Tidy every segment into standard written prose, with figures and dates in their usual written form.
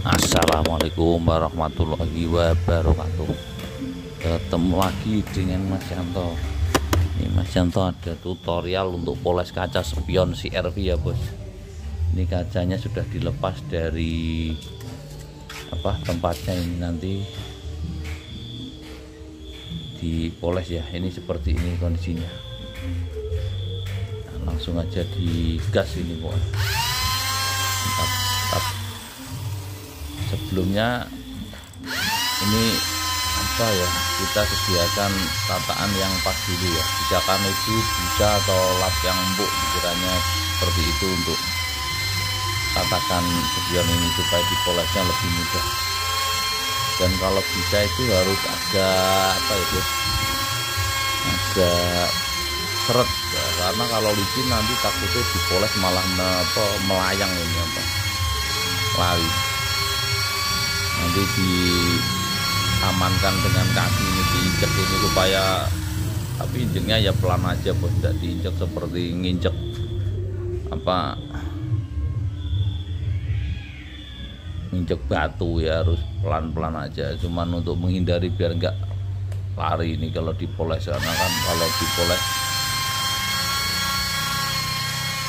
Assalamualaikum warahmatullahi wabarakatuh. Ketemu lagi dengan Mas Yanto. Ini Mas Yanto ada tutorial untuk poles kaca spion CR-V ya bos. Ini kacanya sudah dilepas dari tempatnya, ini nanti dipoles ya. Ini seperti ini kondisinya. Nah, langsung aja digas ini bos. Mantap. Sebelumnya ini kita sediakan tataan yang pas dulu ya, misalkan itu bisa atau lap yang empuk sekiranya seperti itu untuk tatakan spion ini supaya dipolesnya lebih mudah. Dan kalau bisa itu harus agak agak seret ya, karena kalau licin nanti takutnya dipoles malah melayang ini lari. Nanti diamankan dengan kaki ini, diinjek ini supaya, tapi injeknya ya pelan aja bos, tidak diinjek seperti nginjek nginjek batu ya, harus pelan-pelan aja, cuman untuk menghindari biar enggak lari ini kalau dipoles, karena kan kalau dipoles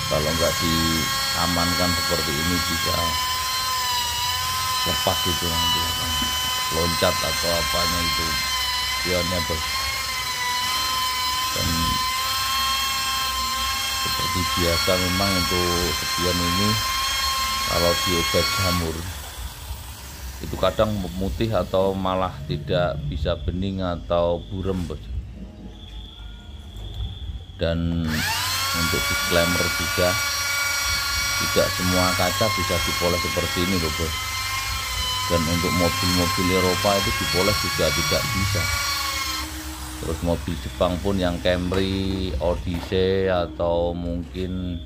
kalau enggak diamankan seperti ini bisa lepas itu, nanti loncat atau apanya itu spionnya bos. Dan seperti biasa memang untuk spion ini kalau diobat jamur itu kadang memutih atau malah tidak bisa bening atau burem bos. Dan untuk disclaimer juga, tidak semua kaca bisa dipoles seperti ini loh bos. Dan untuk mobil-mobil Eropa itu dipoles juga tidak bisa. Terus mobil Jepang pun yang Camry, Odyssey, atau mungkin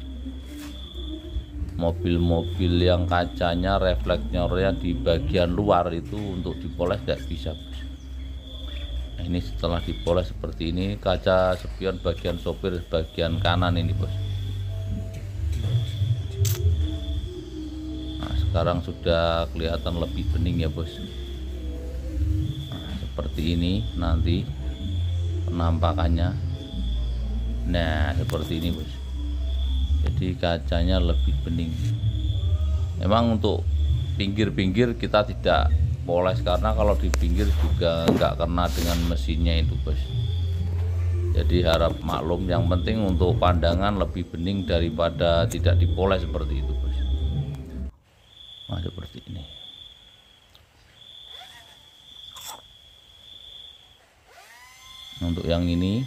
mobil-mobil yang kacanya reflektornya di bagian luar itu untuk dipoles tidak bisa bos. Nah, ini setelah dipoles seperti ini, kaca spion bagian sopir bagian kanan ini bos. Sekarang sudah kelihatan lebih bening ya bos. Nah, seperti ini nanti penampakannya. Nah seperti ini bos, jadi kacanya lebih bening. Memang untuk pinggir-pinggir kita tidak poles, karena kalau di pinggir juga nggak kena dengan mesinnya itu bos. Jadi harap maklum, yang penting untuk pandangan lebih bening daripada tidak dipoles seperti itu bos. Nah seperti ini. Untuk yang ini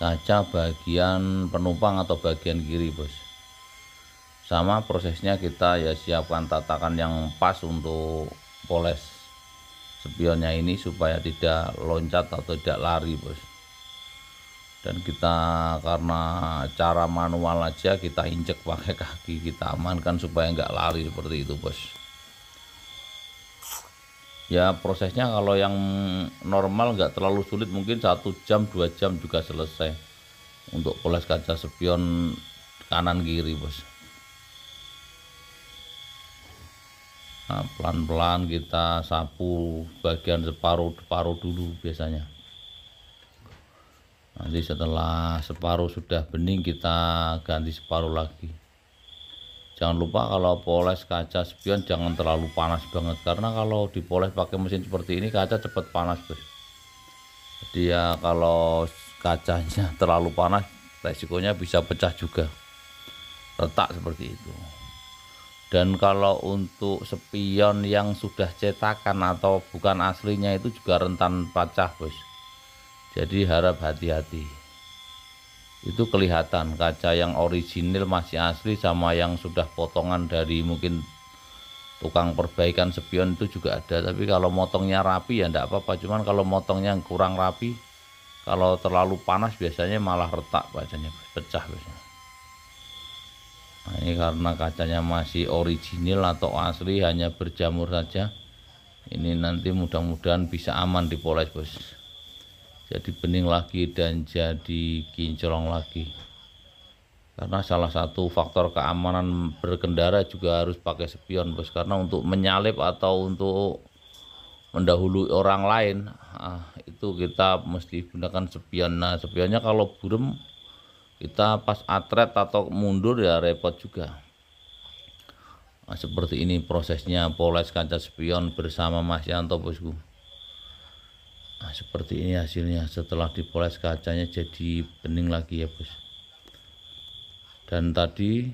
kaca bagian penumpang atau bagian kiri bos, sama prosesnya kita ya siapkan tatakan yang pas untuk poles spionnya ini supaya tidak loncat atau tidak lari bos. Dan kita karena cara manual aja, kita injek pakai kaki, kita amankan supaya nggak lari seperti itu bos. Ya prosesnya kalau yang normal nggak terlalu sulit, mungkin 1 jam 2 jam juga selesai untuk poles kaca spion kanan kiri bos. Nah pelan-pelan kita sapu bagian separuh dulu biasanya. Nanti setelah separuh sudah bening kita ganti separuh lagi. Jangan lupa kalau poles kaca spion jangan terlalu panas banget, karena kalau dipoles pakai mesin seperti ini kaca cepat panas bos. Jadi ya kalau kacanya terlalu panas resikonya bisa pecah juga, retak seperti itu. Dan kalau untuk spion yang sudah cetakan atau bukan aslinya itu juga rentan pecah bos. Jadi harap hati-hati. Itu kelihatan kaca yang orisinil masih asli sama yang sudah potongan dari mungkin tukang perbaikan spion itu juga ada. Tapi kalau motongnya rapi ya enggak apa-apa. Cuman kalau motongnya kurang rapi, kalau terlalu panas biasanya malah retak kacanya, pecah biasanya. Nah, ini karena kacanya masih orisinil atau asli, hanya berjamur saja. Ini nanti mudah-mudahan bisa aman dipoles bos. Jadi bening lagi dan jadi kinclong lagi. karena salah satu faktor keamanan berkendara juga harus pakai spion bos, karena untuk menyalip atau untuk mendahului orang lain itu kita mesti gunakan spion. Nah spionnya kalau burem kita pas atret atau mundur ya repot juga. Nah, seperti ini prosesnya poles kaca spion bersama Mas Yanto bosku. Nah, seperti ini hasilnya setelah dipoles kacanya jadi bening lagi ya bos. Dan tadi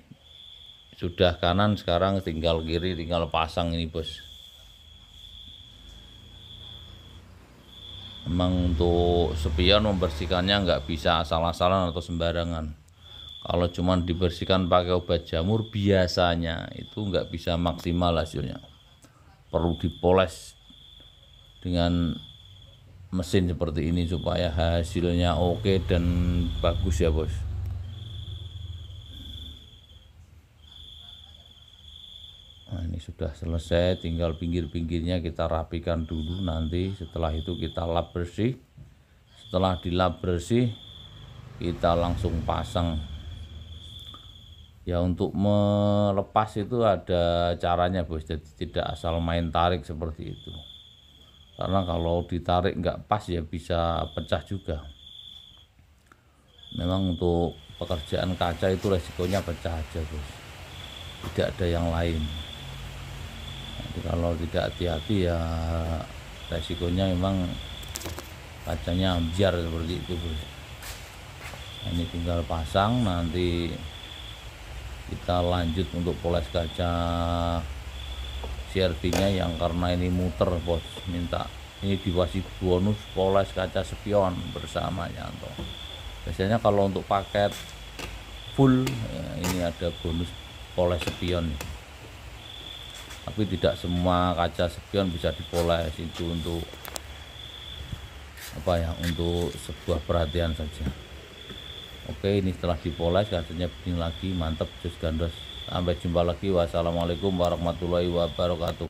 sudah kanan, sekarang tinggal kiri, tinggal pasang ini bos. Memang untuk spion membersihkannya nggak bisa asal-asalan atau sembarangan. Kalau cuman dibersihkan pakai obat jamur biasanya itu nggak bisa maksimal hasilnya. Perlu dipoles dengan mesin seperti ini supaya hasilnya oke dan bagus ya bos. Nah ini sudah selesai, tinggal pinggir-pinggirnya kita rapikan dulu, nanti setelah itu kita lap bersih. Setelah dilap bersih kita langsung pasang. Ya untuk melepas itu ada caranya bos, jadi tidak asal main tarik seperti itu. Karena kalau ditarik nggak pas ya bisa pecah juga. Memang untuk pekerjaan kaca itu resikonya pecah aja bos, tidak ada yang lain. Jadi kalau tidak hati-hati ya resikonya memang kacanya ambiar seperti itu bos. Nah, ini tinggal pasang, nanti kita lanjut untuk poles kaca CRV-nya yang karena ini muter bos, minta ini dikasih bonus poles kaca spion bersama Yanto. Biasanya kalau untuk paket full ya, ini ada bonus poles spion. Tapi tidak semua kaca spion bisa dipoles, itu untuk apa ya, untuk sebuah perhatian saja. Oke, ini setelah dipoles kacanya bening lagi, mantap, jus gandos. Sampai jumpa lagi, wassalamualaikum warahmatullahi wabarakatuh.